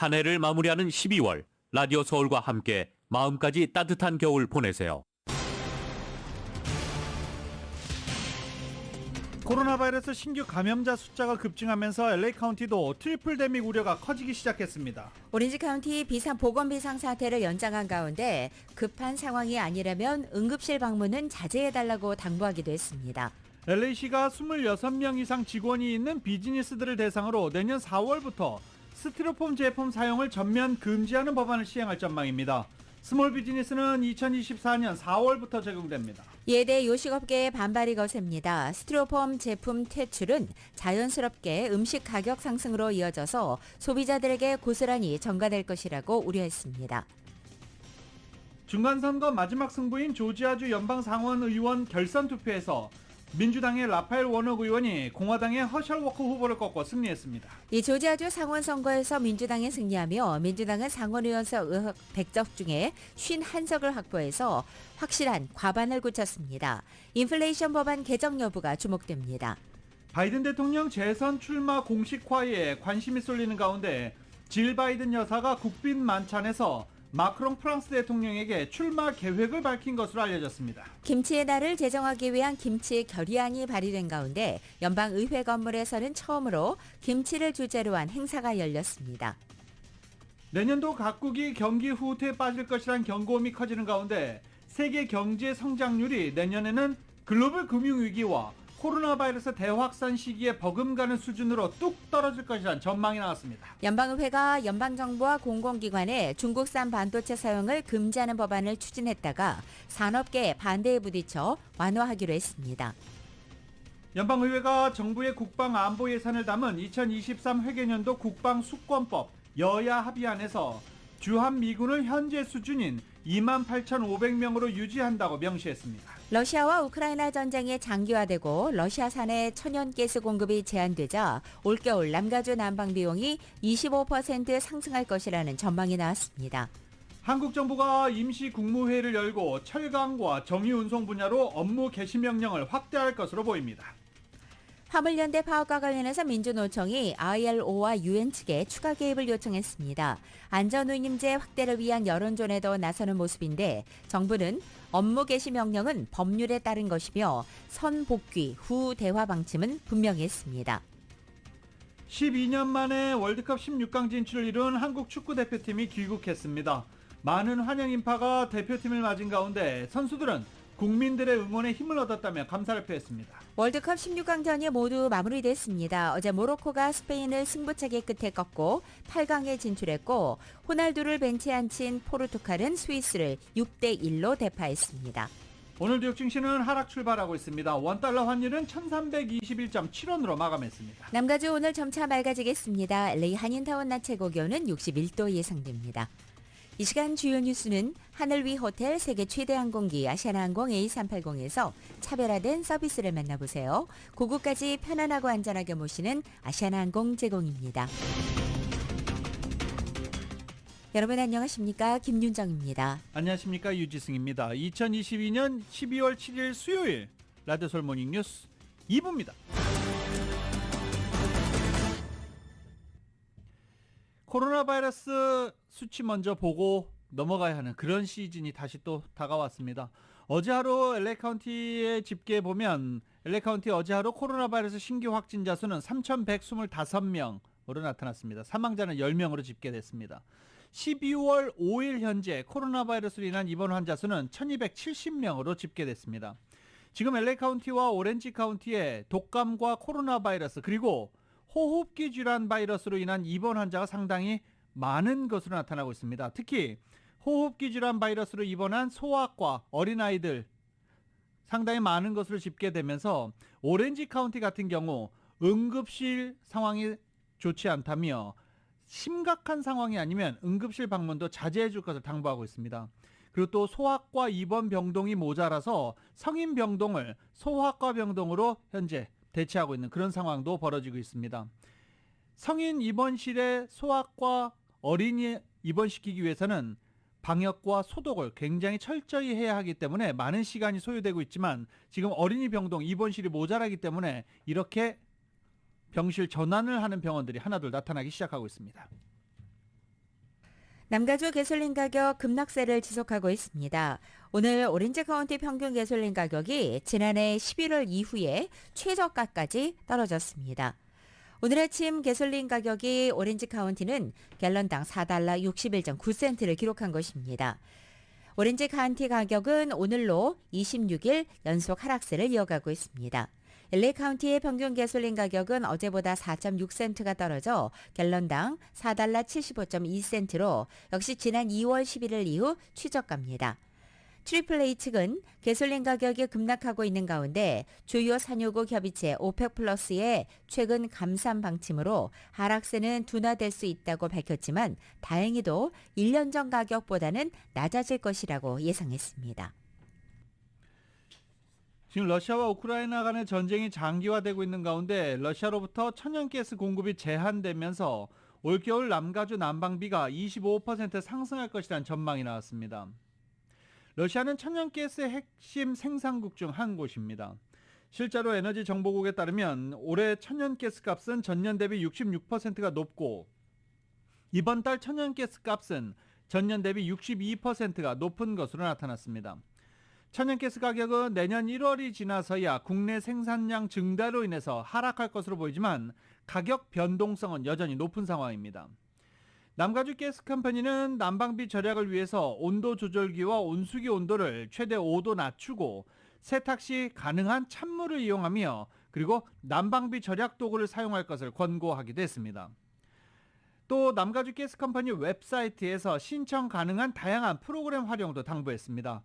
한 해를 마무리하는 12월, 라디오 서울과 함께 마음까지 따뜻한 겨울 보내세요. 코로나 바이러스 신규 감염자 숫자가 급증하면서 LA 카운티도 트리플 데믹 우려가 커지기 시작했습니다. 오렌지 카운티 보건 비상 사태를 연장한 가운데 급한 상황이 아니라면 응급실 방문은 자제해달라고 당부하기도 했습니다. LA시가 26명 이상 직원이 있는 비즈니스들을 대상으로 내년 4월부터 스티로폼 제품 사용을 전면 금지하는 법안을 시행할 전망입니다. 스몰 비즈니스는 2024년 4월부터 적용됩니다. 이에 대해 요식업계의 반발이 거셉니다. 스티로폼 제품 퇴출은 자연스럽게 음식 가격 상승으로 이어져서 소비자들에게 고스란히 전가될 것이라고 우려했습니다. 중간선거 마지막 승부인 조지아주 연방상원의원 결선 투표에서 민주당의 라파엘 워녹 의원이 공화당의 허셜 워커 후보를 꺾고 승리했습니다. 이 조지아주 상원 선거에서 민주당이 승리하며 민주당은 상원의원석 의석 100석 중에 51석을 확보해서 확실한 과반을 굳혔습니다. 인플레이션 법안 개정 여부가 주목됩니다. 바이든 대통령 재선 출마 공식화에 관심이 쏠리는 가운데 질 바이든 여사가 국빈 만찬에서 마크롱 프랑스 대통령에게 출마 계획을 밝힌 것으로 알려졌습니다. 김치의 날을 제정하기 위한 김치 결의안이 발의된 가운데 연방의회 건물에서는 처음으로 김치를 주제로 한 행사가 열렸습니다. 내년도 각국이 경기 후퇴에 빠질 것이란 경고음이 커지는 가운데 세계 경제 성장률이 내년에는 글로벌 금융위기와 코로나 바이러스 대확산 시기에 버금가는 수준으로 뚝 떨어질 것이란 전망이 나왔습니다. 연방의회가 연방정부와 공공기관에 중국산 반도체 사용을 금지하는 법안을 추진했다가 산업계의 반대에 부딪혀 완화하기로 했습니다. 연방의회가 정부의 국방안보 예산을 담은 2023 회계년도 국방수권법 여야 합의안에서 주한미군을 현재 수준인 28,500명으로 유지한다고 명시했습니다. 러시아와 우크라이나 전쟁이 장기화되고 러시아산의 천연가스 공급이 제한되자 올겨울 남가주 난방 비용이 25% 상승할 것이라는 전망이 나왔습니다. 한국 정부가 임시 국무회의를 열고 철강과 정유운송 분야로 업무 개시 명령을 확대할 것으로 보입니다. 화물연대 파업과 관련해서 민주노총이 ILO와 UN 측에 추가 개입을 요청했습니다. 안전운임제 확대를 위한 여론전에도 나서는 모습인데 정부는 업무 개시 명령은 법률에 따른 것이며 선복귀 후 대화 방침은 분명히 했습니다. 12년 만에 월드컵 16강 진출을 이룬 한국 축구대표팀이 귀국했습니다. 많은 환영 인파가 대표팀을 맞은 가운데 선수들은 국민들의 응원에 힘을 얻었다며 감사를 표했습니다. 월드컵 16강전이 모두 마무리됐습니다. 어제 모로코가 스페인을 승부차기 끝에 꺾고 8강에 진출했고 호날두를 벤치에 앉힌 포르투갈은 스위스를 6대1로 대파했습니다. 오늘 뉴욕 증시는 하락 출발하고 있습니다. 원달러 환율은 1321.7원으로 마감했습니다. 남가주 오늘 점차 맑아지겠습니다. LA 한인타운 낮 최고 기온은 61도 예상됩니다. 이 시간 주요 뉴스는 하늘 위 호텔 세계 최대 항공기 아시아나항공 A380에서 차별화된 서비스를 만나보세요. 고국까지 편안하고 안전하게 모시는 아시아나항공 제공입니다. 여러분 안녕하십니까? 김윤정입니다. 안녕하십니까? 유지승입니다. 2022년 12월 7일 수요일 라디오 서울 모닝 뉴스 2부입니다. 코로나 바이러스 수치 먼저 보고 넘어가야 하는 그런 시즌이 다시 또 다가왔습니다. 어제 하루 LA 카운티의 집계에 보면 LA 카운티 어제 하루 코로나 바이러스 신규 확진자 수는 3,125명으로 나타났습니다. 사망자는 10명으로 집계됐습니다. 12월 5일 현재 코로나 바이러스로 인한 입원 환자 수는 1,270명으로 집계됐습니다. 지금 LA 카운티와 오렌지 카운티의 독감과 코로나 바이러스 그리고 호흡기 질환 바이러스로 인한 입원 환자가 상당히 많은 것으로 나타나고 있습니다. 특히 호흡기 질환 바이러스로 입원한 소아과 어린아이들 상당히 많은 것으로 집계되면서 오렌지 카운티 같은 경우 응급실 상황이 좋지 않다며 심각한 상황이 아니면 응급실 방문도 자제해 줄 것을 당부하고 있습니다. 그리고 또 소아과 입원 병동이 모자라서 성인 병동을 소아과 병동으로 현재 대체하고 있는 그런 상황도 벌어지고 있습니다. 성인 입원실에 소아과 어린이 입원시키기 위해서는 방역과 소독을 굉장히 철저히 해야 하기 때문에 많은 시간이 소요되고 있지만 지금 어린이 병동 입원실이 모자라기 때문에 이렇게 병실 전환을 하는 병원들이 하나둘 나타나기 시작하고 있습니다. 남가주 가솔린 가격 급락세를 지속하고 있습니다. 오늘 오렌지 카운티 평균 가솔린 가격이 지난해 11월 이후에 최저가까지 떨어졌습니다. 오늘 아침 가솔린 가격이 오렌지 카운티는 갤런당 4달러 61.9센트를 기록한 것입니다. 오렌지 카운티 가격은 오늘로 26일 연속 하락세를 이어가고 있습니다. LA 카운티의 평균 가솔린 가격은 어제보다 4.6센트가 떨어져 갤런당 4달러 75.2센트로 역시 지난 2월 11일 이후 최저가입니다. 트리플A 측은 가솔린 가격이 급락하고 있는 가운데 주요 산유국 협의체 오펙 플러스의 최근 감산 방침으로 하락세는 둔화될 수 있다고 밝혔지만 다행히도 1년 전 가격보다는 낮아질 것이라고 예상했습니다. 지금 러시아와 우크라이나 간의 전쟁이 장기화되고 있는 가운데 러시아로부터 천연가스 공급이 제한되면서 올겨울 남가주 난방비가 25% 상승할 것이라는 전망이 나왔습니다. 러시아는 천연가스의 핵심 생산국 중 한 곳입니다. 실제로 에너지정보국에 따르면 올해 천연가스 값은 전년 대비 66%가 높고 이번 달 천연가스 값은 전년 대비 62%가 높은 것으로 나타났습니다. 천연가스 가격은 내년 1월이 지나서야 국내 생산량 증대로 인해서 하락할 것으로 보이지만 가격 변동성은 여전히 높은 상황입니다. 남가주 가스컴퍼니는 난방비 절약을 위해서 온도 조절기와 온수기 온도를 최대 5도 낮추고 세탁 시 가능한 찬물을 이용하며 그리고 난방비 절약 도구를 사용할 것을 권고하기도 했습니다. 또 남가주 가스컴퍼니 웹사이트에서 신청 가능한 다양한 프로그램 활용도 당부했습니다.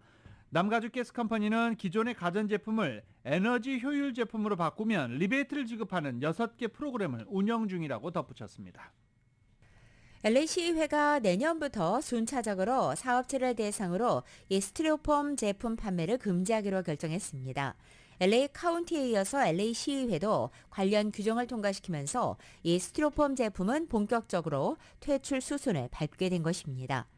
남가주 가스컴퍼니는 기존의 가전제품을 에너지 효율 제품으로 바꾸면 리베이트를 지급하는 6개 프로그램을 운영 중이라고 덧붙였습니다. LA시의회가 내년부터 순차적으로 사업체를 대상으로 이 스티로폼 제품 판매를 금지하기로 결정했습니다. LA 카운티에 이어서 LA시의회도 관련 규정을 통과시키면서 이 스티로폼 제품은 본격적으로 퇴출 수순을 밟게 된 것입니다.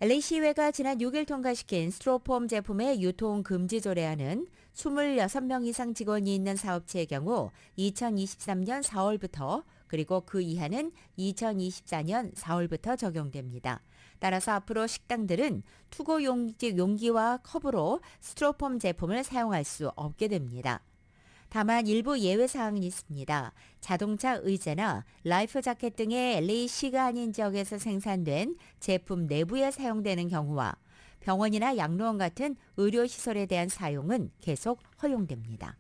LA시의회가 지난 6일 통과시킨 스티로폼 제품의 유통 금지 조례안은 26명 이상 직원이 있는 사업체의 경우 2023년 4월부터 그리고 그 이하는 2024년 4월부터 적용됩니다. 따라서 앞으로 식당들은 투고 용기와 컵으로 스티로폼 제품을 사용할 수 없게 됩니다. 다만 일부 예외 사항이 있습니다. 자동차 의자나 라이프 자켓 등의 LA시가 아닌 지역에서 생산된 제품 내부에 사용되는 경우와 병원이나 양로원 같은 의료시설에 대한 사용은 계속 허용됩니다.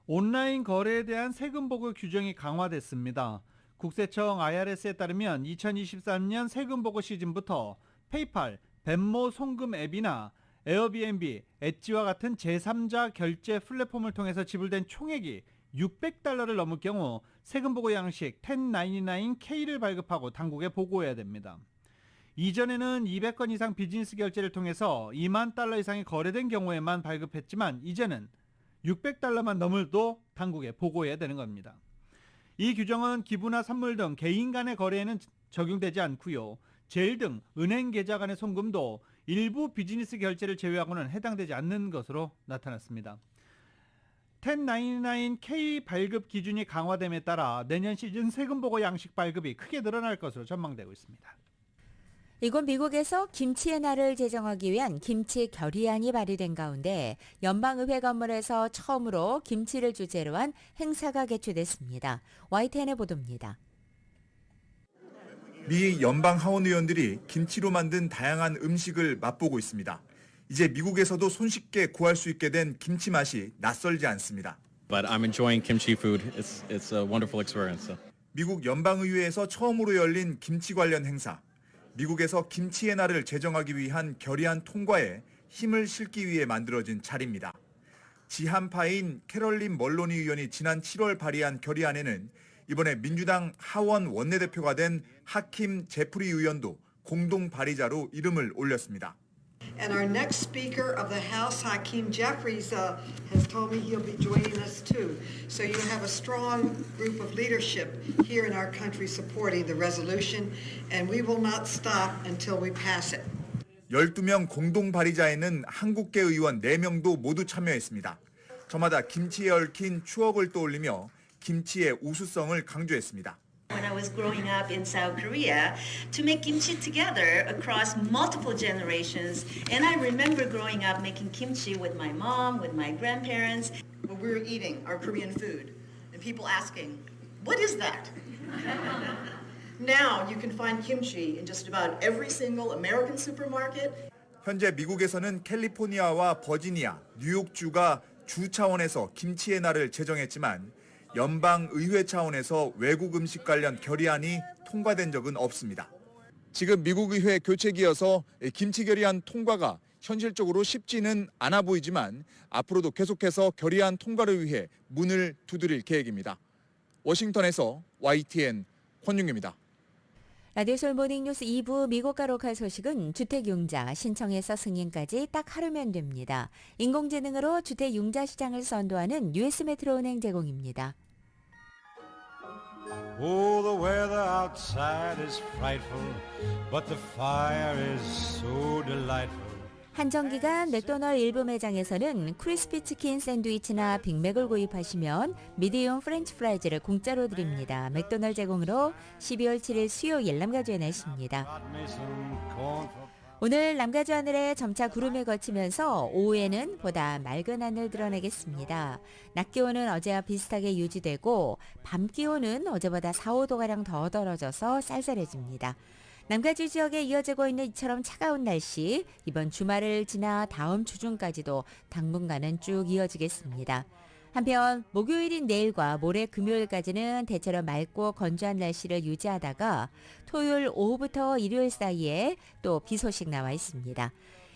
온라인 거래에 대한 세금 보고 규정이 강화됐습니다. 국세청 IRS에 따르면 2023년 세금 보고 시즌부터 페이팔, 벤모 송금 앱이나 에어비앤비, 엣지와 같은 제3자 결제 플랫폼을 통해서 지불된 총액이 $600를 넘을 경우 세금 보고 양식 1099K를 발급하고 당국에 보고해야 됩니다. 이전에는 200건 이상 비즈니스 결제를 통해서 $20,000 이상이 거래된 경우에만 발급했지만 이제는 $600만 넘어도 당국에 보고해야 되는 겁니다. 이 규정은 기부나 선물 등 개인 간의 거래에는 적용되지 않고요. 제일 등 은행 계좌 간의 송금도 일부 비즈니스 결제를 제외하고는 해당되지 않는 것으로 나타났습니다. 1099K 발급 기준이 강화됨에 따라 내년 시즌 세금 보고 양식 발급이 크게 늘어날 것으로 전망되고 있습니다. 이곳 미국에서 김치의 날을 제정하기 위한 김치 결의안이 발의된 가운데 연방의회 건물에서 처음으로 김치를 주제로 한 행사가 개최됐습니다. YTN의 보도입니다. 미 연방 하원 의원들이 김치로 만든 다양한 음식을 맛보고 있습니다. 이제 미국에서도 손쉽게 구할 수 있게 된 김치 맛이 낯설지 않습니다. But I'm enjoying kimchi food. It's a wonderful experience. 미국 연방의회에서 처음으로 열린 김치 관련 행사. 미국에서 김치의 날을 제정하기 위한 결의안 통과에 힘을 실기 위해 만들어진 자리입니다. 지한파인 캐럴린 멀로니 의원이 지난 7월 발의한 결의안에는 이번에 민주당 하원 원내대표가 된 하킴 제프리 의원도 공동 발의자로 이름을 올렸습니다. And our next speaker of the House, Hakeem Jeffries, has told me he'll be joining us too. So you have a strong group of leadership here in our country supporting the resolution, and we will not stop until we pass it. 12명 공동 발의자에는 한국계 의원 4명도 모두 참여했습니다. 저마다 김치에 얽힌 추억을 떠올리며 김치의 우수성을 강조했습니다. When I was growing up in South Korea, to make kimchi together across multiple generations. And I remember growing up making kimchi with my mom, with my grandparents. When we were eating our Korean food, and people asking, what is that? Now you can find kimchi in just about every single American supermarket. 현재 미국에서는 캘리포니아와 버지니아, 뉴욕주가 주 차원에서 김치의 날을 제정했지만 연방 의회 차원에서 외국 음식 관련 결의안이 통과된 적은 없습니다. 지금 미국 의회 교체기여서 김치 결의안 통과가 현실적으로 쉽지는 않아 보이지만 앞으로도 계속해서 결의안 통과를 위해 문을 두드릴 계획입니다. 워싱턴에서 YTN 권윤규입니다. 라디오 솔 모닝뉴스 2부 미국과 로컬 소식은 주택융자 신청에서 승인까지 딱 하루면 됩니다. 인공지능으로 주택융자 시장을 선도하는 US 메트로은행 제공입니다. Oh, the weather outside is frightful, but the fire is so delightful. 한정기간 맥도널드 일부 매장에서는 크리스피 치킨 샌드위치나 빅맥을 구입하시면 미디움 프렌치 프라이즈를 공짜로 드립니다. 맥도널드 제공으로 12월 7일 수요일 남가주의 날씨입니다. 오늘 남가주 하늘에 점차 구름이 걷히면서 오후에는 보다 맑은 하늘 드러내겠습니다. 낮 기온은 어제와 비슷하게 유지되고 밤 기온은 어제보다 4, 5도가량 더 떨어져서 쌀쌀해집니다. 남가주 지역에 이어지고 있는 이처럼 차가운 날씨, 이번 주말을 지나 다음 주 중까지도 당분간은 쭉 이어지겠습니다. 한편 목요일인 내일과 모레 금요일까지는 대체로 맑고 건조한 날씨를 유지하다가 토요일 오후부터 일요일 사이에 또 비 소식 나와 있습니다.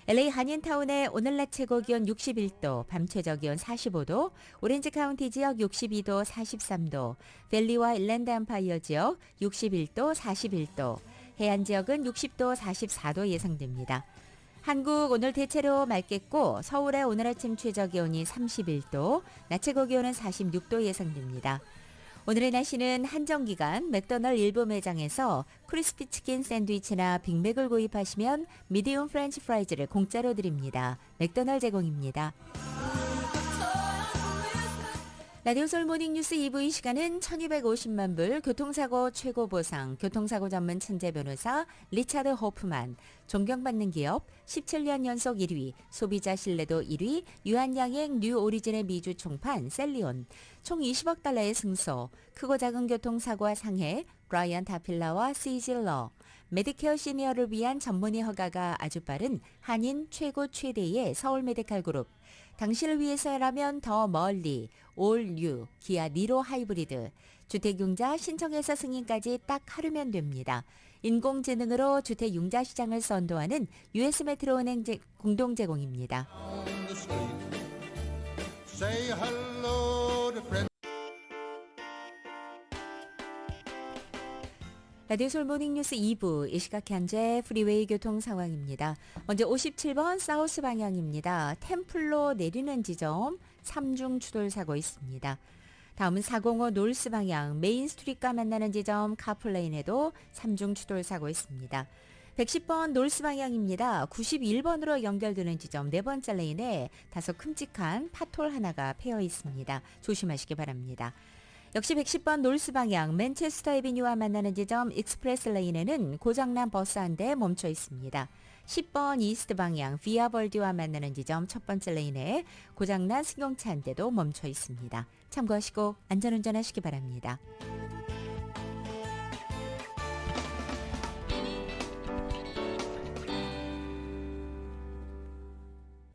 LA 한인타운의 오늘 낮 최고 기온 61도, 밤 최저 기온 45도, 오렌지 카운티 지역 62도, 43도, 밸리와 일랜드 엠파이어 지역 61도, 41도, 해안 지역은 60도, 44도 예상됩니다. 한국 오늘 대체로 맑겠고 서울의 오늘 아침 최저 기온이 31도, 낮 최고 기온은 46도 예상됩니다. 오늘의 날씨는 한정기간 맥도널드 일부 매장에서 크리스피 치킨 샌드위치나 빅맥을 구입하시면 미디움 프렌치 프라이즈를 공짜로 드립니다. 맥도널드 제공입니다. 라디오 솔 모닝뉴스 2부 이 시간은 1250만 불 교통사고 최고 보상 교통사고 전문 천재 변호사 리차드 호프만, 존경받는 기업 17년 연속 1위, 소비자 신뢰도 1위, 유한양행 뉴 오리진의 미주 총판 셀리온, 총 20억 달러의 승소, 크고 작은 교통사고와 상해 브라이언 다필라와 시질러, 메디케어 시니어를 위한 전문의 허가가 아주 빠른 한인 최고 최대의 서울 메디칼 그룹, 당신을 위해서라면 더 멀리 올뉴 기아 니로 하이브리드, 주택융자 신청에서 승인까지 딱 하루면 됩니다. 인공지능으로 주택융자 시장을 선도하는 US 메트로은행 공동 제공입니다. 라디오 솔 모닝뉴스 2부 이 시각 현재 프리웨이 교통 상황입니다. 먼저 57번 사우스 방향입니다. 템플로 내리는 지점 3중 추돌 사고 있습니다. 다음은 405 노스 방향 메인 스트리트과 만나는 지점 카플레인에도 3중 추돌 사고 있습니다. 110번 노스 방향입니다. 91번으로 연결되는 지점 네 번째 레인에 다소 큼직한 파톨 하나가 패여 있습니다. 조심하시기 바랍니다. 역시 110번 노스 방향 맨체스터 에비뉴와 만나는 지점 익스프레스 레인에는 고장난 버스 한 대 멈춰 있습니다. 10번 이스트 방향 비아벌디와 만나는 지점 첫 번째 레인에 고장난 승용차 한 대도 멈춰 있습니다. 참고하시고 안전운전하시기 바랍니다.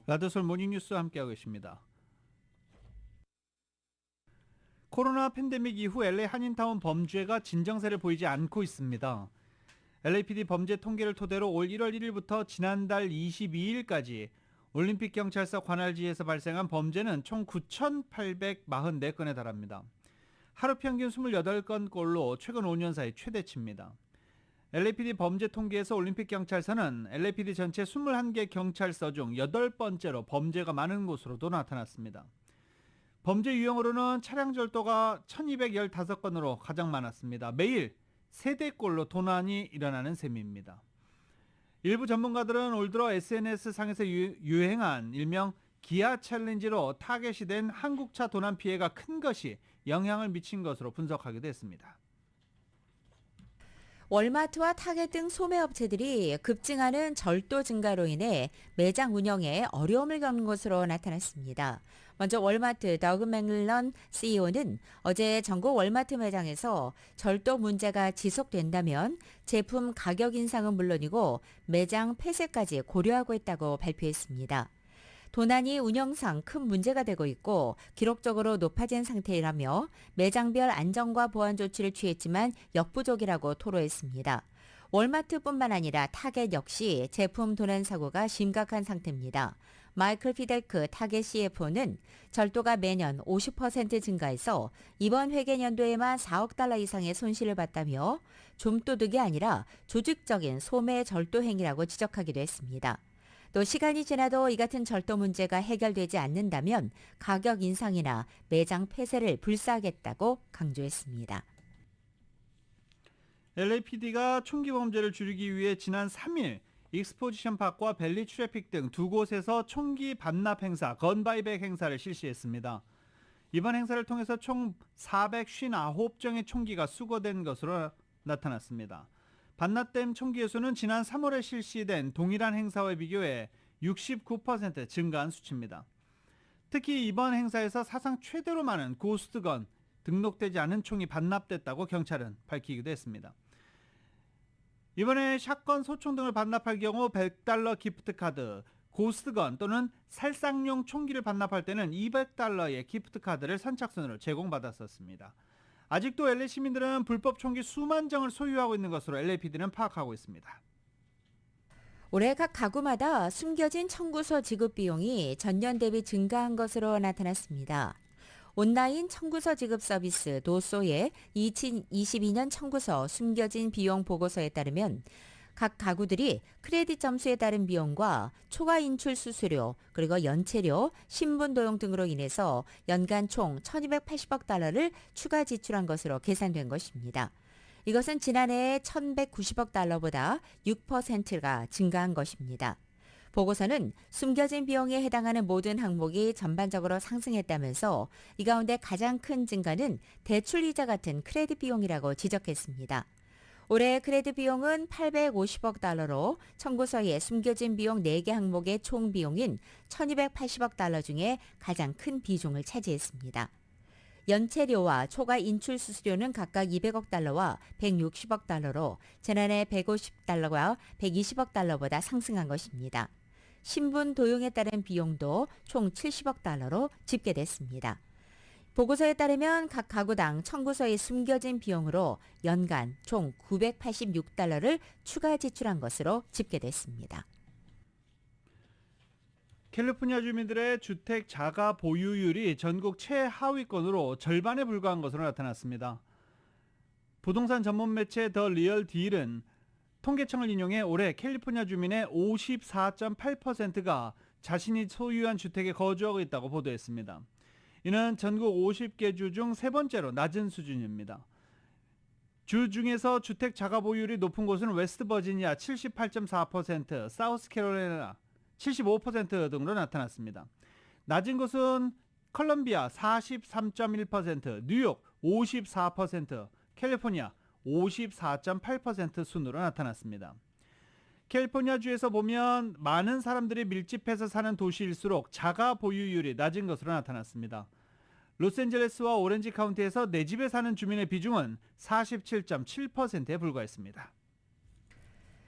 라디오 솔 모닝뉴스 함께하고 계십니다. 코로나 팬데믹 이후 LA 한인타운 범죄가 진정세를 보이지 않고 있습니다. LAPD 범죄 통계를 토대로 올 1월 1일부터 지난달 22일까지 올림픽 경찰서 관할지에서 발생한 범죄는 총 9,844건에 달합니다. 하루 평균 28건꼴로 최근 5년 사이 최대치입니다. LAPD 범죄 통계에서 올림픽 경찰서는 LAPD 전체 21개 경찰서 중 8번째로 범죄가 많은 곳으로도 나타났습니다. 범죄 유형으로는 차량 절도가 1215건으로 가장 많았습니다. 매일 3대꼴로 도난이 일어나는 셈입니다. 일부 전문가들은 올 들어 SNS상에서 유행한 일명 기아 챌린지로 타겟이 된 한국차 도난 피해가 큰 것이 영향을 미친 것으로 분석하기도 했습니다. 월마트와 타겟 등 소매업체들이 급증하는 절도 증가로 인해 매장 운영에 어려움을 겪는 것으로 나타났습니다. 먼저 월마트 더그 맥밀런 CEO는 어제 전국 월마트 매장에서 절도 문제가 지속된다면 제품 가격 인상은 물론이고 매장 폐쇄까지 고려하고 있다고 발표했습니다. 도난이 운영상 큰 문제가 되고 있고 기록적으로 높아진 상태라며 매장별 안전과 보안 조치를 취했지만 역부족이라고 토로했습니다. 월마트뿐만 아니라 타겟 역시 제품 도난 사고가 심각한 상태입니다. 마이클 피델크 타겟 CFO는 절도가 매년 50% 증가해서 이번 회계연도에만 4억 달러 이상의 손실을 봤다며 좀도둑이 아니라 조직적인 소매 절도 행위라고 지적하기도 했습니다. 또 시간이 지나도 이 같은 절도 문제가 해결되지 않는다면 가격 인상이나 매장 폐쇄를 불사하겠다고 강조했습니다. LAPD가 총기 범죄를 줄이기 위해 지난 3일 익스포지션 파크와 벨리 트래픽 등 두 곳에서 총기 반납 행사, 건바이백 행사를 실시했습니다. 이번 행사를 통해서 총 459정의 총기가 수거된 것으로 나타났습니다. 반납된 총기의 수는 지난 3월에 실시된 동일한 행사와 비교해 69% 증가한 수치입니다. 특히 이번 행사에서 사상 최대로 많은 고스트건, 등록되지 않은 총이 반납됐다고 경찰은 밝히기도 했습니다. 이번에 샷건, 소총 등을 반납할 경우 $100 기프트카드, 고스트건 또는 살상용 총기를 반납할 때는 $200의 기프트카드를 선착순으로 제공받았었습니다. 아직도 LA 시민들은 불법 총기 수만 정을 소유하고 있는 것으로 LAPD는 파악하고 있습니다. 올해 각 가구마다 숨겨진 청구서 지급 비용이 전년 대비 증가한 것으로 나타났습니다. 온라인 청구서 지급 서비스 도소의 2022년 청구서 숨겨진 비용 보고서에 따르면 각 가구들이 크레딧 점수에 따른 비용과 초과 인출 수수료, 그리고 연체료, 신분 도용 등으로 인해서 연간 총 1,280억 달러를 추가 지출한 것으로 계산된 것입니다. 이것은 지난해 1,190억 달러보다 6%가 증가한 것입니다. 보고서는 숨겨진 비용에 해당하는 모든 항목이 전반적으로 상승했다면서 이 가운데 가장 큰 증가는 대출이자 같은 크레딧 비용이라고 지적했습니다. 올해 크레딧 비용은 850억 달러로 청구서에 숨겨진 비용 4개 항목의 총 비용인 1,280억 달러 중에 가장 큰 비중을 차지했습니다. 연체료와 초과 인출 수수료는 각각 200억 달러와 160억 달러로 지난해 150달러와 120억 달러보다 상승한 것입니다. 신분 도용에 따른 비용도 총 70억 달러로 집계됐습니다. 보고서에 따르면 각 가구당 청구서에 숨겨진 비용으로 연간 총 986달러를 추가 지출한 것으로 집계됐습니다. 캘리포니아 주민들의 주택 자가 보유율이 전국 최하위권으로 절반에 불과한 것으로 나타났습니다. 부동산 전문 매체 더 리얼 딜은 통계청을 인용해 올해 캘리포니아 주민의 54.8%가 자신이 소유한 주택에 거주하고 있다고 보도했습니다. 이는 전국 50개 주 중 세 번째로 낮은 수준입니다. 주 중에서 주택 자가 보유율이 높은 곳은 웨스트 버지니아 78.4%, 사우스캐롤라이나 75% 등으로 나타났습니다. 낮은 곳은 컬럼비아 43.1%, 뉴욕 54%, 캘리포니아 54.8% 순으로 나타났습니다. 캘리포니아주에서 보면 많은 사람들이 밀집해서 사는 도시일수록 자가 보유율이 낮은 것으로 나타났습니다. 로스앤젤레스와 오렌지 카운티에서 내 집에 사는 주민의 비중은 47.7%에 불과했습니다.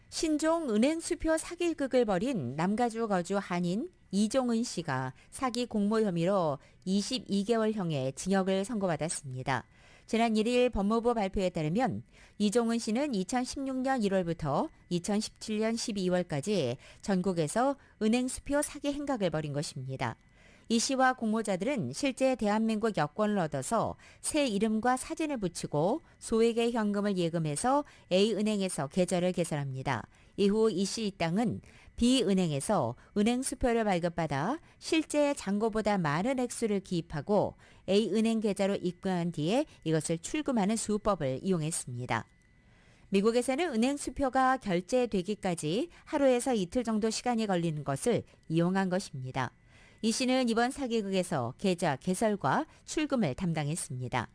신종 은행수표 사기극을 벌인 남가주 거주 한인 이종은 씨가 사기 공모 혐의로 22개월형의 징역을 선고받았습니다. 지난 1일 법무부 발표에 따르면 이종은 씨는 2016년 1월부터 2017년 12월까지 전국에서 은행수표 사기 행각을 벌인 것입니다. 이 씨와 공모자들은 실제 대한민국 여권을 얻어서 새 이름과 사진을 붙이고 소액의 현금을 예금해서 A은행에서 계좌를 개설합니다. 이후 이 씨 땅은 B은행에서 은행수표를 발급받아 실제 잔고보다 많은 액수를 기입하고 A은행 계좌로 입금한 뒤에 이것을 출금하는 수법을 이용했습니다. 미국에서는 은행수표가 결제되기까지 하루에서 이틀 정도 시간이 걸리는 것을 이용한 것입니다. 이 씨는 이번 사기극에서 계좌 개설과 출금을 담당했습니다.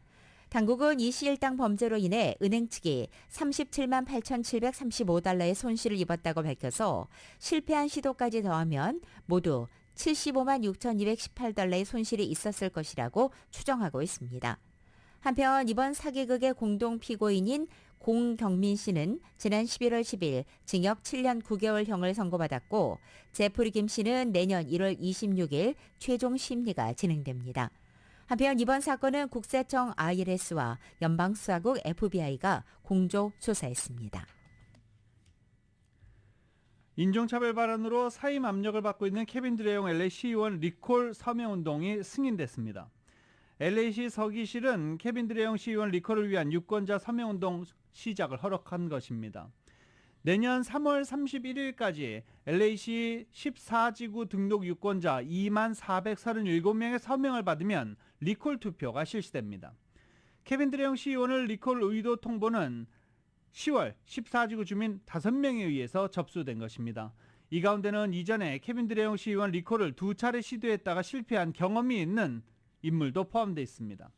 당국은 이 시 일당 범죄로 인해 은행 측이 37만 8,735달러의 손실을 입었다고 밝혀서 실패한 시도까지 더하면 모두 75만 6,218달러의 손실이 있었을 것이라고 추정하고 있습니다. 한편 이번 사기극의 공동 피고인인 공경민 씨는 지난 11월 10일 징역 7년 9개월형을 선고받았고 제프리 김 씨는 내년 1월 26일 최종 심리가 진행됩니다. 한편 이번 사건은 국세청 IRS와 연방수사국 FBI가 공조 조사했습니다. 인종차별 발언으로 사임 압력을 받고 있는 케빈 드레용 LA 시의원 리콜 서명운동이 승인됐습니다. LA시 서기실은 케빈 드레용 시의원 리콜을 위한 유권자 서명운동 시작을 허락한 것입니다. 내년 3월 31일까지 LA시 14지구 등록 유권자 2만 437명의 서명을 받으면 리콜 투표가 실시됩니다. 케빈 드레용 시의원을 리콜 의도 통보는 10월 14지구 주민 5명에 의해서 접수된 것입니다. 이 가운데는 이전에 케빈 드레용 시의원 리콜을 2차례 시도했다가 실패한 경험이 있는 인물도 포함되어 있습니다.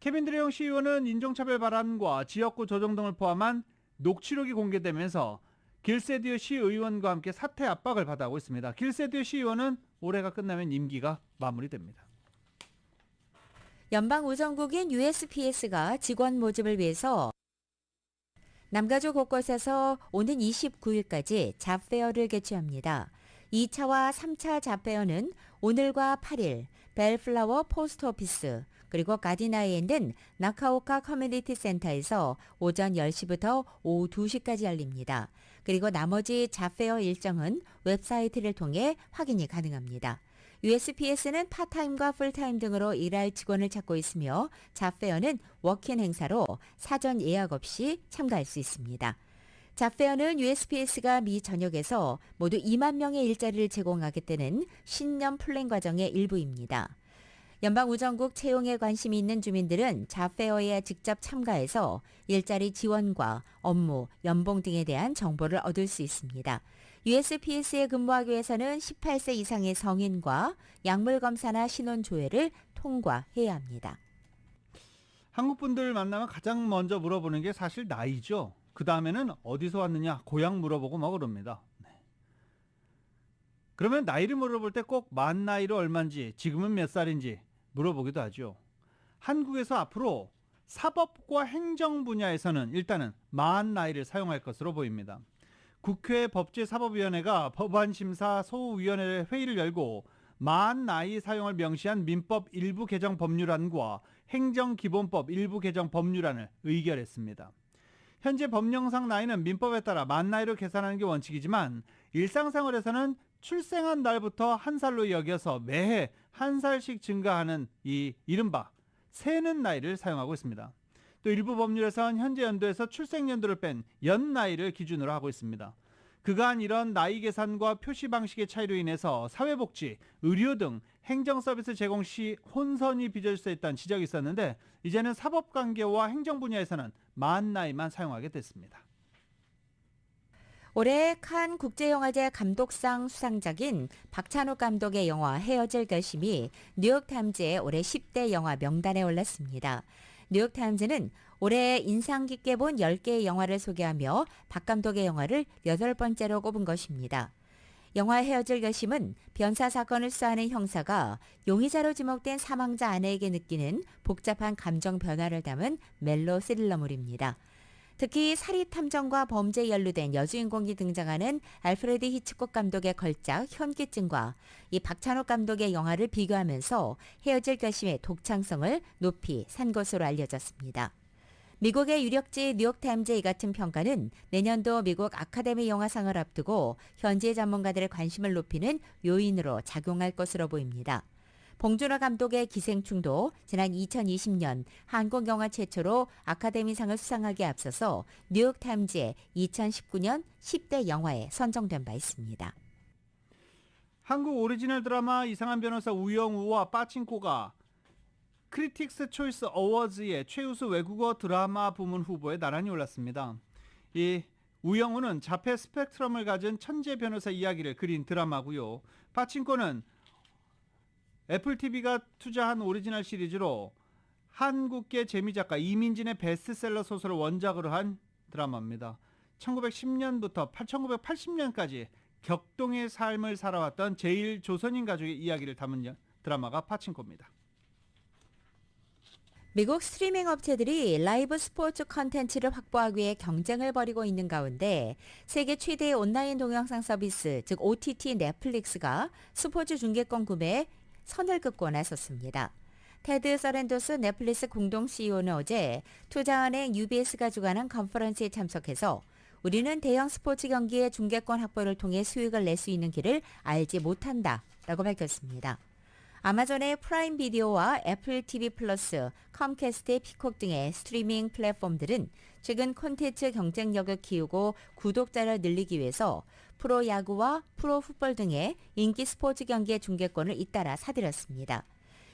케빈 드레용 시의원은 인종차별 발언과 지역구 조정 등을 포함한 녹취록이 공개되면서 길세디오 시의원과 함께 사퇴 압박을 받아오고 있습니다. 길세디오 시의원은 올해가 끝나면 임기가 마무리됩니다. 연방우정국인 USPS가 직원 모집을 위해서 남가주 곳곳에서 오는 29일까지 잡페어를 개최합니다. 2차와 3차 잡페어는 오늘과 8일 벨플라워 포스트오피스 그리고 가디나에 있는 나카오카 커뮤니티 센터에서 오전 10시부터 오후 2시까지 열립니다. 그리고 나머지 잡페어 일정은 웹사이트를 통해 확인이 가능합니다. USPS는 파타임과 풀타임 등으로 일할 직원을 찾고 있으며 잡페어는 워킹 행사로 사전 예약 없이 참가할 수 있습니다. 잡페어는 USPS가 미 전역에서 모두 2만 명의 일자리를 제공하겠다는 신년 플랜 과정의 일부입니다. 연방우정국 채용에 관심이 있는 주민들은 잡페어에 직접 참가해서 일자리 지원과 업무, 연봉 등에 대한 정보를 얻을 수 있습니다. USPS에 근무하기 위해서는 18세 이상의 성인과 약물 검사나 신원 조회를 통과해야 합니다. 한국 분들 만나면 가장 먼저 물어보는 게 사실 나이죠. 그 다음에는 어디서 왔느냐, 고향 물어보고 뭐 그럽니다. 그러면 나이를 물어볼 때 꼭 만 나이로 얼마인지, 지금은 몇 살인지 물어보기도 하죠. 한국에서 앞으로 사법과 행정 분야에서는 일단은 만 나이를 사용할 것으로 보입니다. 국회 법제사법위원회가 법안심사 소위원회 회의를 열고 만 나이 사용을 명시한 민법 일부 개정 법률안과 행정기본법 일부 개정 법률안을 의결했습니다. 현재 법령상 나이는 민법에 따라 만 나이로 계산하는 게 원칙이지만 일상생활에서는 출생한 날부터 한 살로 여겨서 매해 한 살씩 증가하는 이 이른바 세는 나이를 사용하고 있습니다. 또 일부 법률에선 현재 연도에서 출생 연도를 뺀 연 나이를 기준으로 하고 있습니다. 그간 이런 나이 계산과 표시 방식의 차이로 인해서 사회복지, 의료 등 행정 서비스 제공 시 혼선이 빚어질 수 있다는 지적이 있었는데 이제는 사법관계와 행정 분야에서는 만 나이만 사용하게 됐습니다. 올해 칸 국제영화제 감독상 수상작인 박찬욱 감독의 영화 헤어질 결심이 뉴욕타임즈의 올해 10대 영화 명단에 올랐습니다. 뉴욕타임즈는 올해 인상 깊게 본 10개의 영화를 소개하며 박 감독의 영화를 8번째로 꼽은 것입니다. 영화 헤어질 결심은 변사 사건을 수사하는 형사가 용의자로 지목된 사망자 아내에게 느끼는 복잡한 감정 변화를 담은 멜로 스릴러물입니다. 특히 사리 탐정과 범죄에 연루된 여주인공이 등장하는 알프레드 히치콕 감독의 걸작 현기증과 이 박찬욱 감독의 영화를 비교하면서 헤어질 결심의 독창성을 높이 산 것으로 알려졌습니다. 미국의 유력지 뉴욕타임즈의 이 같은 평가는 내년도 미국 아카데미 영화상을 앞두고 현지 전문가들의 관심을 높이는 요인으로 작용할 것으로 보입니다. 봉준호 감독의 기생충도 지난 2020년 한국 영화 최초로 아카데미상을 수상하기에 앞서서 뉴욕타임즈의 2019년 10대 영화에 선정된 바 있습니다. 한국 오리지널 드라마 이상한 변호사 우영우와 빠친코가 크리틱스 초이스 어워즈의 최우수 외국어 드라마 부문 후보에 나란히 올랐습니다. 이 우영우는 자폐 스펙트럼을 가진 천재 변호사 이야기를 그린 드라마고요. 빠친코는 애플TV가 투자한 오리지널 시리즈로 한국계 재미작가 이민진의 베스트셀러 소설을 원작으로 한 드라마입니다. 1910년부터 1980년까지 격동의 삶을 살아왔던 제1조선인 가족의 이야기를 담은 드라마가 파친코입니다. 미국 스트리밍 업체들이 라이브 스포츠 컨텐츠를 확보하기 위해 경쟁을 벌이고 있는 가운데 세계 최대의 온라인 동영상 서비스, 즉 OTT 넷플릭스가 스포츠 중계권 구매에 선을 긋고 나섰습니다. 테드 서렌도스 넷플릭스 공동 CEO는 어제 투자은행 UBS가 주관한 컨퍼런스에 참석해서 우리는 대형 스포츠 경기의 중계권 확보를 통해 수익을 낼 수 있는 길을 알지 못한다라고 밝혔습니다. 아마존의 프라임 비디오와 애플 TV 플러스, 컴캐스트의 피콕 등의 스트리밍 플랫폼들은 최근 콘텐츠 경쟁력을 키우고 구독자를 늘리기 위해서 프로야구와 프로풋볼 등의 인기 스포츠 경기의 중계권을 잇따라 사들였습니다.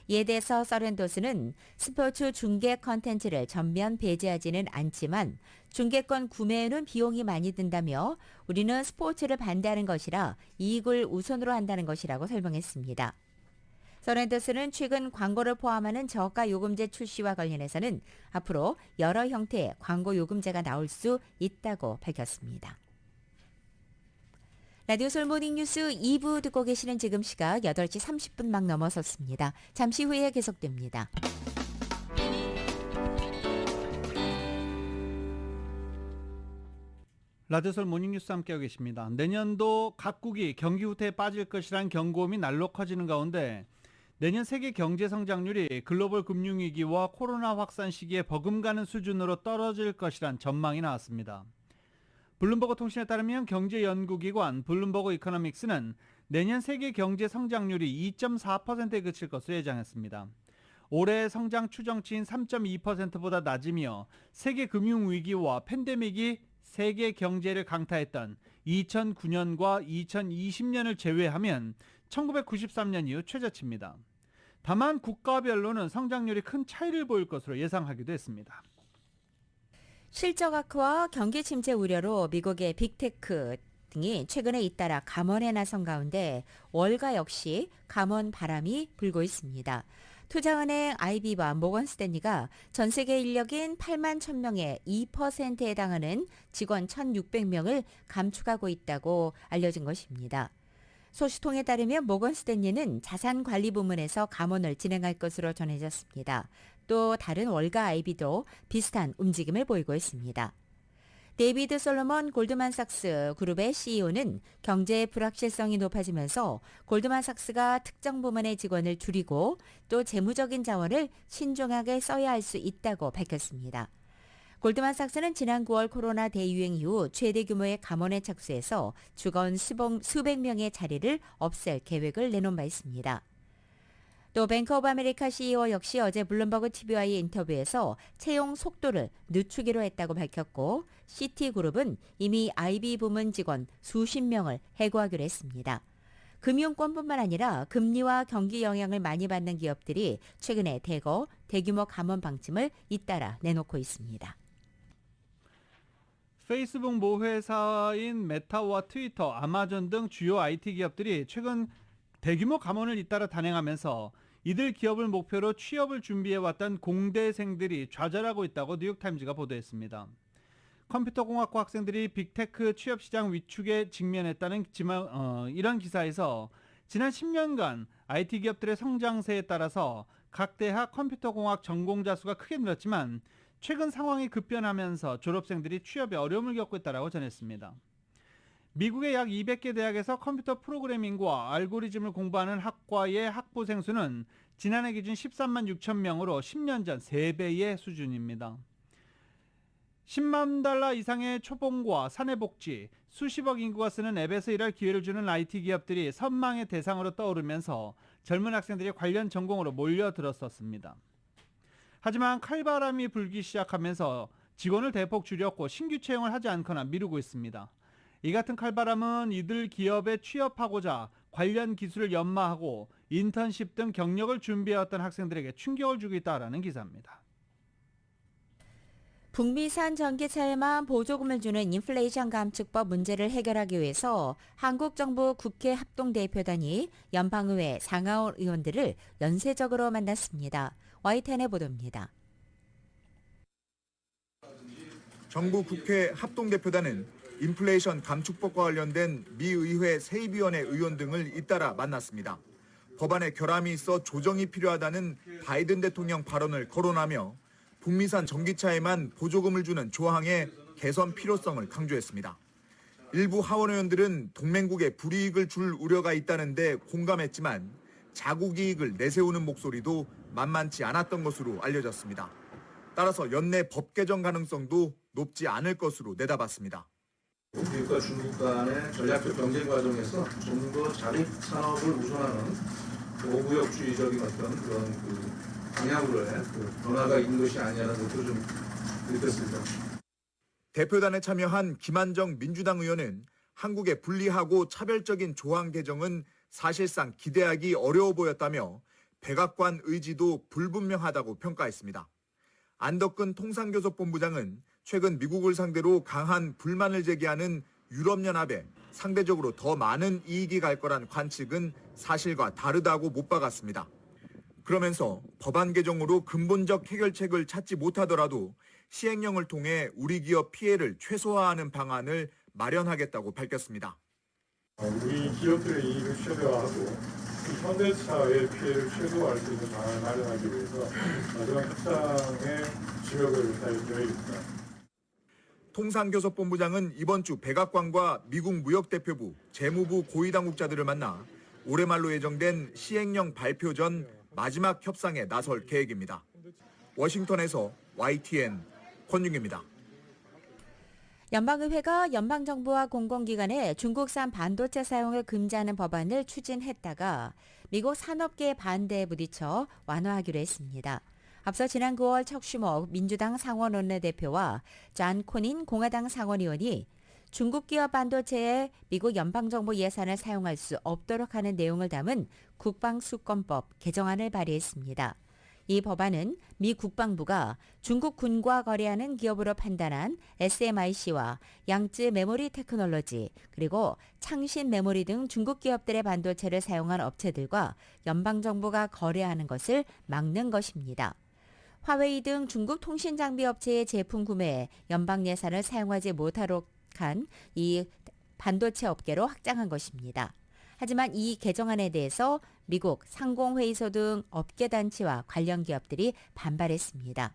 이에 대해서 서렌도스는 스포츠 중계 컨텐츠를 전면 배제하지는 않지만 중계권 구매에는 비용이 많이 든다며 우리는 스포츠를 반대하는 것이라 이익을 우선으로 한다는 것이라고 설명했습니다. 서렌더스는 최근 광고를 포함하는 저가 요금제 출시와 관련해서는 앞으로 여러 형태의 광고 요금제가 나올 수 있다고 밝혔습니다. 라디오 솔 모닝뉴스 2부 듣고 계시는 지금 시각 8시 30분 막 넘어섰습니다. 잠시 후에 계속됩니다. 라디오솔 모닝뉴스 함께하고 계십니다. 내년도 각국이 경기 후퇴에 빠질 것이란 경고음이 날로 커지는 가운데 내년 세계 경제 성장률이 글로벌 금융위기와 코로나 확산 시기에 버금가는 수준으로 떨어질 것이란 전망이 나왔습니다. 블룸버그 통신에 따르면 경제연구기관 블룸버그 이코노믹스는 내년 세계 경제 성장률이 2.4%에 그칠 것으로 예상했습니다. 올해 성장 추정치인 3.2%보다 낮으며 세계 금융위기와 팬데믹이 세계 경제를 강타했던 2009년과 2020년을 제외하면 1993년 이후 최저치입니다. 다만 국가별로는 성장률이 큰 차이를 보일 것으로 예상하기도 했습니다. 실적 악화와 경기 침체 우려로 미국의 빅테크 등이 최근에 잇따라 감원에 나선 가운데 월가 역시 감원 바람이 불고 있습니다. 투자은행 IB와 모건 스탠리가 전 세계 인력인 8만 1,000명의 2%에 해당하는 직원 1,600명을 감축하고 있다고 알려진 것입니다. 소식통에 따르면 모건 스탠리는 자산 관리 부문에서 감원을 진행할 것으로 전해졌습니다. 또 다른 월가 IB도 비슷한 움직임을 보이고 있습니다. 데이비드 솔로몬 골드만삭스 그룹의 CEO는 경제의 불확실성이 높아지면서 골드만삭스가 특정 부문의 직원을 줄이고 또 재무적인 자원을 신중하게 써야 할 수 있다고 밝혔습니다. 골드만삭스는 지난 9월 코로나 대유행 이후 최대 규모의 감원에 착수해서 직원 수백 명의 자리를 없앨 계획을 내놓은 바 있습니다. 또 뱅크 오브 아메리카 CEO 역시 어제 블룸버그 TV와의 인터뷰에서 채용 속도를 늦추기로 했다고 밝혔고 시티그룹은 이미 IB 부문 직원 수십 명을 해고하기로 했습니다. 금융권뿐만 아니라 금리와 경기 영향을 많이 받는 기업들이 최근에 대규모 감원 방침을 잇따라 내놓고 있습니다. 페이스북 모회사인 메타와 트위터, 아마존 등 주요 IT 기업들이 최근 대규모 감원을 잇따라 단행하면서 이들 기업을 목표로 취업을 준비해왔던 공대생들이 좌절하고 있다고 뉴욕타임즈가 보도했습니다. 컴퓨터공학과 학생들이 빅테크 취업시장 위축에 직면했다는 이런 기사에서 지난 10년간 IT 기업들의 성장세에 따라서 각 대학 컴퓨터공학 전공자 수가 크게 늘었지만 최근 상황이 급변하면서 졸업생들이 취업에 어려움을 겪고 있다고 전했습니다. 미국의 약 200개 대학에서 컴퓨터 프로그래밍과 알고리즘을 공부하는 학과의 학부생 수는 지난해 기준 13만 6천 명으로 10년 전 3배의 수준입니다. 10만 달러 이상의 초봉과 사내복지, 수십억 인구가 쓰는 앱에서 일할 기회를 주는 IT 기업들이 선망의 대상으로 떠오르면서 젊은 학생들이 관련 전공으로 몰려들었었습니다. 하지만 칼바람이 불기 시작하면서 직원을 대폭 줄였고 신규 채용을 하지 않거나 미루고 있습니다. 이 같은 칼바람은 이들 기업에 취업하고자 관련 기술을 연마하고 인턴십 등 경력을 준비해왔던 학생들에게 충격을 주고 있다는 기사입니다. 북미산 전기차에만 보조금을 주는 인플레이션 감축법 문제를 해결하기 위해서 한국 정부 국회 합동대표단이 연방의회 상하원 의원들을 연쇄적으로 만났습니다. YTN의 보도입니다. 정부 국회 합동대표단은 인플레이션 감축법과 관련된 미 의회 세입위원회 의원 등을 잇따라 만났습니다. 법안에 결함이 있어 조정이 필요하다는 바이든 대통령 발언을 거론하며 북미산 전기차에만 보조금을 주는 조항의 개선 필요성을 강조했습니다. 일부 하원 의원들은 동맹국에 불이익을 줄 우려가 있다는데 공감했지만 자국 이익을 내세우는 목소리도 만만치 않았던 것으로 알려졌습니다. 따라서 연내 법 개정 가능성도 높지 않을 것으로 내다봤습니다. 미국과 중국 간의 전략적 경쟁 과정에서 좀 더 자립 산업을 우선하는 고무역주의적인 어떤 그런 방향으로의 변화가 있는 것이 아니냐는 것도 좀 느꼈습니다. 대표단에 참여한 김한정 민주당 의원은 한국의 불리하고 차별적인 조항 개정은 사실상 기대하기 어려워 보였다며 백악관 의지도 불분명하다고 평가했습니다. 안덕근 통상교섭본부장은 최근 미국을 상대로 강한 불만을 제기하는 유럽연합에 상대적으로 더 많은 이익이 갈 거란 관측은 사실과 다르다고 못 박았습니다. 그러면서 법안 개정으로 근본적 해결책을 찾지 못하더라도 시행령을 통해 우리 기업 피해를 최소화하는 방안을 마련하겠다고 밝혔습니다. 우리 기업들의 이익을 최대화하고 현대차의 피해를 최소화할 수 있는 방안을 마련하기 위해서 마지막 협상에 주력을 달 계획입니다. 통상교섭본부장은 이번 주 백악관과 미국 무역대표부, 재무부 고위당국자들을 만나 올해 말로 예정된 시행령 발표 전 마지막 협상에 나설 계획입니다. 워싱턴에서 YTN 권윤기입니다. 연방의회가 연방정부와 공공기관에 중국산 반도체 사용을 금지하는 법안을 추진했다가 미국 산업계의 반대에 부딪혀 완화하기로 했습니다. 앞서 지난 9월 척 슈머 민주당 상원 원내대표와 존 코닌 공화당 상원의원이 중국 기업 반도체에 미국 연방정부 예산을 사용할 수 없도록 하는 내용을 담은 국방수권법 개정안을 발의했습니다. 이 법안은 미 국방부가 중국 군과 거래하는 기업으로 판단한 SMIC와 양쯔 메모리 테크놀로지 그리고 창신 메모리 등 중국 기업들의 반도체를 사용한 업체들과 연방정부가 거래하는 것을 막는 것입니다. 화웨이 등 중국 통신장비 업체의 제품 구매에 연방 예산을 사용하지 못하도록 한 이 반도체 업계로 확장한 것입니다. 하지만 이 개정안에 대해서 미국 상공회의소 등 업계단체와 관련 기업들이 반발했습니다.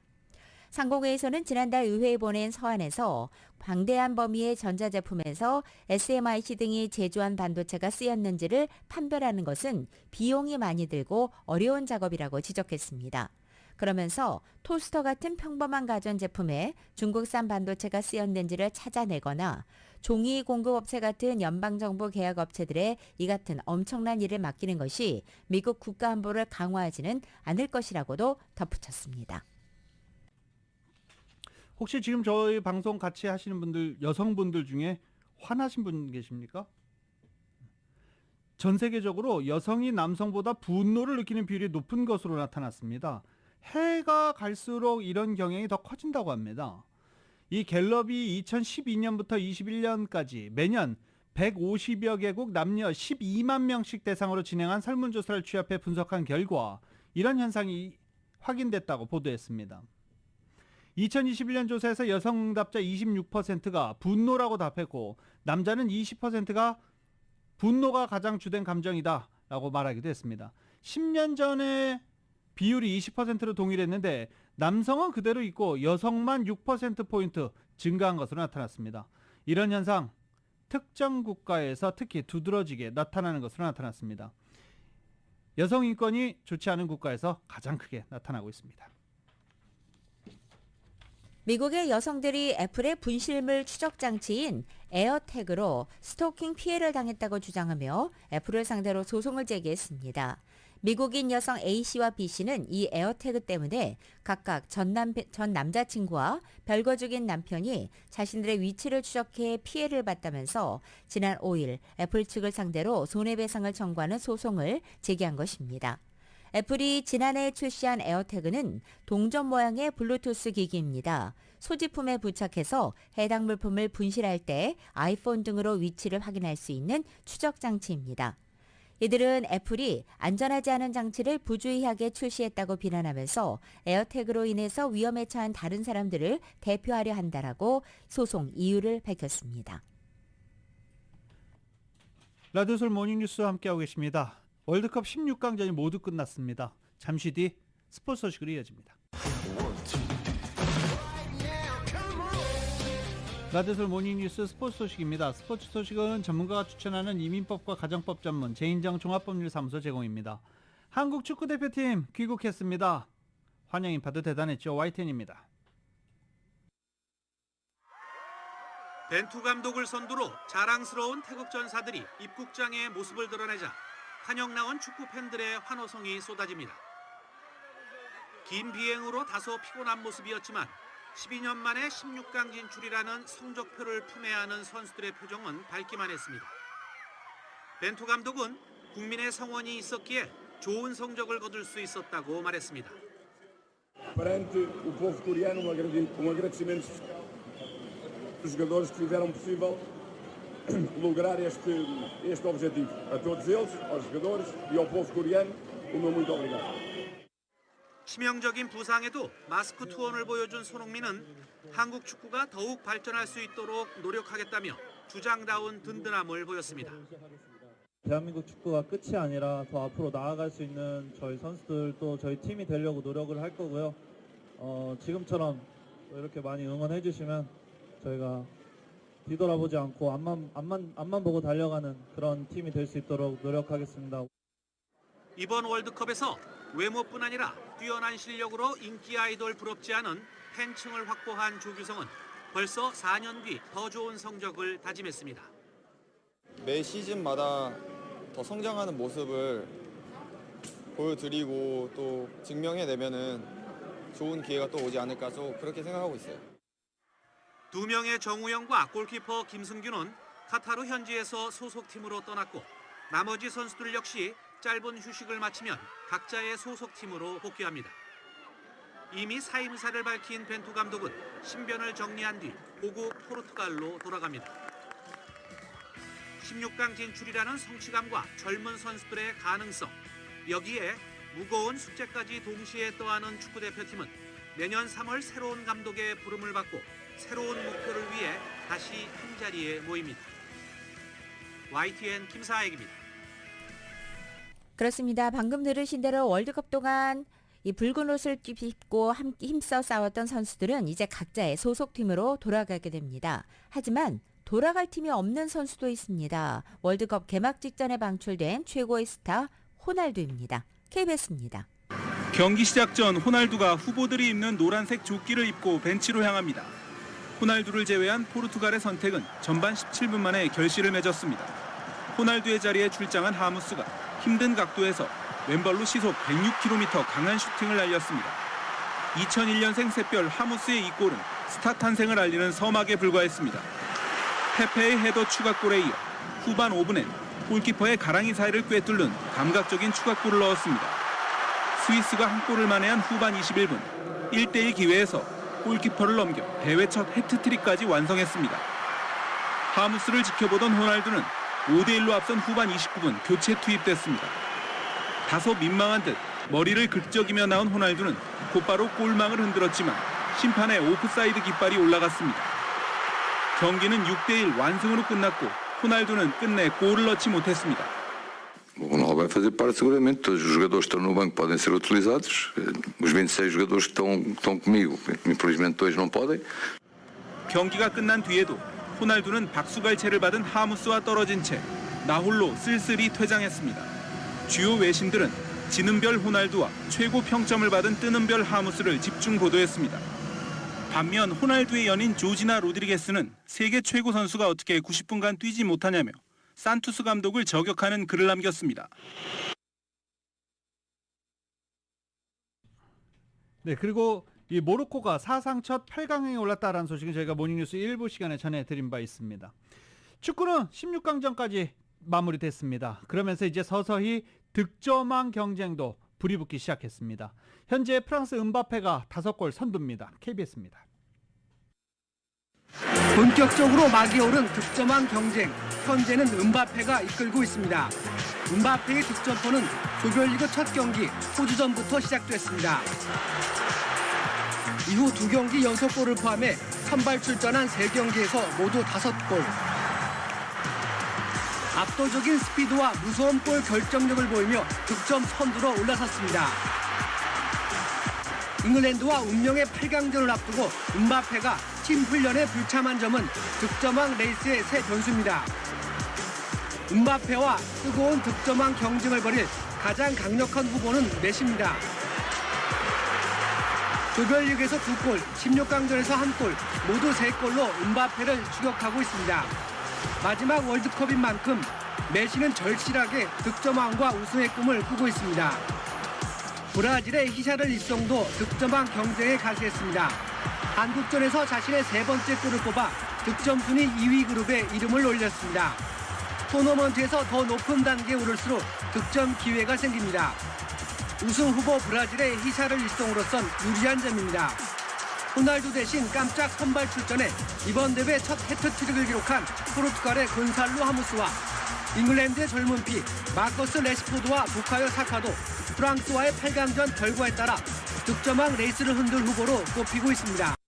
상공회의소는 지난달 의회에 보낸 서한에서 방대한 범위의 전자제품에서 SMIC 등이 제조한 반도체가 쓰였는지를 판별하는 것은 비용이 많이 들고 어려운 작업이라고 지적했습니다. 그러면서 토스터 같은 평범한 가전제품에 중국산 반도체가 쓰였는지를 찾아내거나 종이 공급업체 같은 연방정부 계약업체들의 이 같은 엄청난 일을 맡기는 것이 미국 국가안보를 강화하지는 않을 것이라고도 덧붙였습니다. 혹시 지금 저희 방송 같이 하시는 분들, 여성분들 중에 화나신 분 계십니까? 전 세계적으로 여성이 남성보다 분노를 느끼는 비율이 높은 것으로 나타났습니다. 해가 갈수록 이런 경향이 더 커진다고 합니다. 이 갤럽이 2012년부터 21년까지 매년 150여 개국 남녀 12만 명씩 대상으로 진행한 설문조사를 취합해 분석한 결과 이런 현상이 확인됐다고 보도했습니다. 2021년 조사에서 여성 응답자 26%가 분노라고 답했고 남자는 20%가 분노가 가장 주된 감정이다 라고 말하기도 했습니다. 10년 전에 비율이 20%로 동일했는데 남성은 그대로 있고 여성만 6%포인트 증가한 것으로 나타났습니다. 이런 현상 특정 국가에서 특히 두드러지게 나타나는 것으로 나타났습니다. 여성 인권이 좋지 않은 국가에서 가장 크게 나타나고 있습니다. 미국의 여성들이 애플의 분실물 추적 장치인 에어태그로 스토킹 피해를 당했다고 주장하며 애플을 상대로 소송을 제기했습니다. 미국인 여성 A씨와 B씨는 이 에어태그 때문에 각각 전 남자친구와 별거 중인 남편이 자신들의 위치를 추적해 피해를 봤다면서 지난 5일 애플 측을 상대로 손해배상을 청구하는 소송을 제기한 것입니다. 애플이 지난해 출시한 에어태그는 동전 모양의 블루투스 기기입니다. 소지품에 부착해서 해당 물품을 분실할 때 아이폰 등으로 위치를 확인할 수 있는 추적 장치입니다. 이들은 애플이 안전하지 않은 장치를 부주의하게 출시했다고 비난하면서 에어태그로 인해서 위험에 처한 다른 사람들을 대표하려 한다라고 소송 이유를 밝혔습니다. 라디오솔 모닝뉴스 함께하고 계십니다. 월드컵 16강전이 모두 끝났습니다. 잠시 뒤 스포츠 소식으로 이어집니다. 라디오솔 모닝뉴스 스포츠 소식입니다. 스포츠 소식은 전문가가 추천하는 이민법과 가정법 전문 제인정 종합법률사무소 제공입니다. 한국 축구대표팀 귀국했습니다. 환영 인파도 대단했죠. YTN입니다. 벤투 감독을 선두로 자랑스러운 태국 전사들이 입국장에 모습을 드러내자 한영 나온 축구 팬들의 환호성이 쏟아집니다. 긴 비행으로 다소 피곤한 모습이었지만 12년 만에 16강 진출이라는 성적표를 품에 안은 선수들의 표정은 밝기만 했습니다. 벤투 감독은 국민의 성원이 있었기에 좋은 성적을 거둘 수 있었다고 말했습니다. Perante o povo coreano, agradecimento dos jogadores que fizeram possível lograr este objetivo. A todos eles, aos jogadores e ao povo coreano, o meu muito obrigado. 치명적인 부상에도 마스크 투혼을 보여준 손흥민은 한국 축구가 더욱 발전할 수 있도록 노력하겠다며 주장다운 든든함을 보였습니다. 대한민국 축구가 끝이 아니라 더 앞으로 나아갈 수 있는 저희 선수들 또 저희 팀이 되려고 노력을 할 거고요. 지금처럼 이렇게 많이 응원해 주시면 저희가 뒤돌아보지 않고 앞만 보고 달려가는 그런 팀이 될 수 있도록 노력하겠습니다. 이번 월드컵에서 외모뿐 아니라 뛰어난 실력으로 인기 아이돌 부럽지 않은 팬층을 확보한 조규성은 벌써 4년 뒤 더 좋은 성적을 다짐했습니다. 매 시즌마다 더 성장하는 모습을 보여드리고 또 증명해내면은 좋은 기회가 또 오지 않을까 그렇게 생각하고 있어요. 2명의 정우영과 골키퍼 김승규는 카타르 현지에서 소속팀으로 떠났고 나머지 선수들 역시 짧은 휴식을 마치면 각자의 소속팀으로 복귀합니다. 이미 사임사를 밝힌 벤투 감독은 신변을 정리한 뒤 고국 포르투갈로 돌아갑니다. 16강 진출이라는 성취감과 젊은 선수들의 가능성, 여기에 무거운 숙제까지 동시에 떠안은 축구대표팀은 내년 3월 새로운 감독의 부름을 받고 새로운 목표를 위해 다시 한자리에 모입니다. YTN 김사익입니다. 그렇습니다. 방금 들으신 대로 월드컵 동안 이 붉은 옷을 입고 힘써 싸웠던 선수들은 이제 각자의 소속팀으로 돌아가게 됩니다. 하지만 돌아갈 팀이 없는 선수도 있습니다. 월드컵 개막 직전에 방출된 최고의 스타 호날두입니다. KBS입니다. 경기 시작 전 호날두가 후보들이 입는 노란색 조끼를 입고 벤치로 향합니다. 호날두를 제외한 포르투갈의 선택은 전반 17분 만에 결실을 맺었습니다. 호날두의 자리에 출장한 하무스가 힘든 각도에서 왼발로 시속 106km 강한 슈팅을 날렸습니다. 2001년생 샛별 하무스의 이 골은 스타 탄생을 알리는 서막에 불과했습니다. 페페의 헤더 추가골에 이어 후반 5분엔 골키퍼의 가랑이 사이를 꿰뚫는 감각적인 추가골을 넣었습니다. 스위스가 한 골을 만회한 후반 21분 1대1 기회에서 골키퍼를 넘겨 대회 첫 해트트릭까지 완성했습니다. 하무스를 지켜보던 호날두는 5대1로 앞선 후반 29분 교체 투입됐습니다. 다소 민망한 듯 머리를 긁적이며 나온 호날두는 곧바로 골망을 흔들었지만 심판의 오프사이드 깃발이 올라갔습니다. 경기는 6대1 완승으로 끝났고 호날두는 끝내 골을 넣지 못했습니다. O Ronaldo vai fazer parte seguramente, todos os jogadores que estão no banco podem ser utilizados, os 26 jogadores que estão comigo, infelizmente dois não podem. 경기가 끝난 뒤에도 호날두는 박수갈채를 받은 하무스와 떨어진 채 나홀로 쓸쓸히 퇴장했습니다. 주요 외신들은 지는 별 호날두와 최고 평점을 받은 뜨는 별 하무스를 집중 보도했습니다. 반면 호날두의 연인 조지나 로드리게스는 세계 최고 선수가 어떻게 90분간 뛰지 못하냐며 산투스 감독을 저격하는 글을 남겼습니다. 네, 그리고 이 모로코가 사상 첫 8강에 올랐다라는 소식은 저희가 모닝뉴스 일부 시간에 전해드린 바 있습니다. 축구는 16강전까지 마무리됐습니다. 그러면서 이제 서서히 득점왕 경쟁도 불이 붙기 시작했습니다. 현재 프랑스 음바페가 5골 선두입니다. KBS입니다. 본격적으로 막이 오른 득점왕 경쟁, 현재는 음바페가 이끌고 있습니다. 음바페의 득점포는 조별리그 첫 경기 호주전부터 시작됐습니다. 이후 2경기 연속골을 포함해 선발 출전한 3경기에서 모두 5골. 압도적인 스피드와 무서운 골 결정력을 보이며 득점 선두로 올라섰습니다. 잉글랜드와 운명의 8강전을 앞두고 음바페가 팀 훈련에 불참한 점은 득점왕 레이스의 새 변수입니다. 음바페와 뜨거운 득점왕 경쟁을 벌일 가장 강력한 후보는 메시입니다. 조별리그에서 2골, 16강전에서 1골, 모두 3골로 음바페를 추격하고 있습니다. 마지막 월드컵인 만큼 메시는 절실하게 득점왕과 우승의 꿈을 꾸고 있습니다. 브라질의 히샤를리송도 득점왕 경쟁에 가세했습니다. 한국전에서 자신의 3번째 골을 뽑아 득점 순위 2위 그룹에 이름을 올렸습니다. 토너먼트에서 더 높은 단계에 오를수록 득점 기회가 생깁니다. 우승 후보 브라질의 히샤를리송으로선 유리한 점입니다. 호날두 대신 깜짝 선발 출전해 이번 대회 첫 해트트릭을 기록한 포르투갈의 곤살로 하무스와 잉글랜드의 젊은 피 마커스 레시포드와 부카요 사카도 프랑스와의 8강전 결과에 따라 득점왕 레이스를 흔들 후보로 꼽히고 있습니다.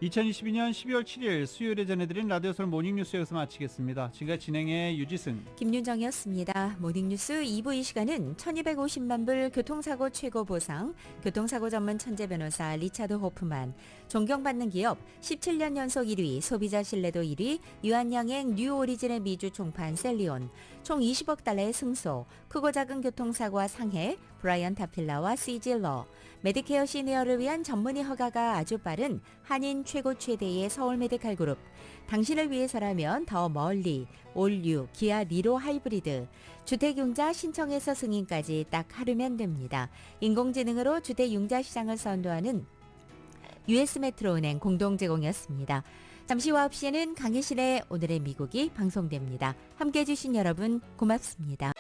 2022년 12월 7일 수요일에 전해드린 라디오설 모닝뉴스 여기서 마치겠습니다. 지금까지 진행의 유지승, 김윤정이었습니다. 모닝뉴스 2부 이 시간은 1250만 불 교통사고 최고 보상, 교통사고 전문 천재 변호사 리차드 호프만, 존경받는 기업 17년 연속 1위, 소비자 신뢰도 1위, 유한양행 뉴 오리진의 미주 총판 셀리온, 총 20억 달러의 승소, 크고 작은 교통사고와 상해, 브라이언 타필라와 시질러, 메디케어 시니어를 위한 전문의 허가가 아주 빠른 한인 최고 최대의 서울 메디칼 그룹, 당신을 위해서라면 더 멀리, 올류, 기아 니로 하이브리드, 주택융자 신청에서 승인까지 딱 하루면 됩니다. 인공지능으로 주택융자 시장을 선도하는 US메트로은행 공동 제공이었습니다. 잠시 후 9시에는 강혜신의 오늘의 미국이 방송됩니다. 함께해 주신 여러분 고맙습니다.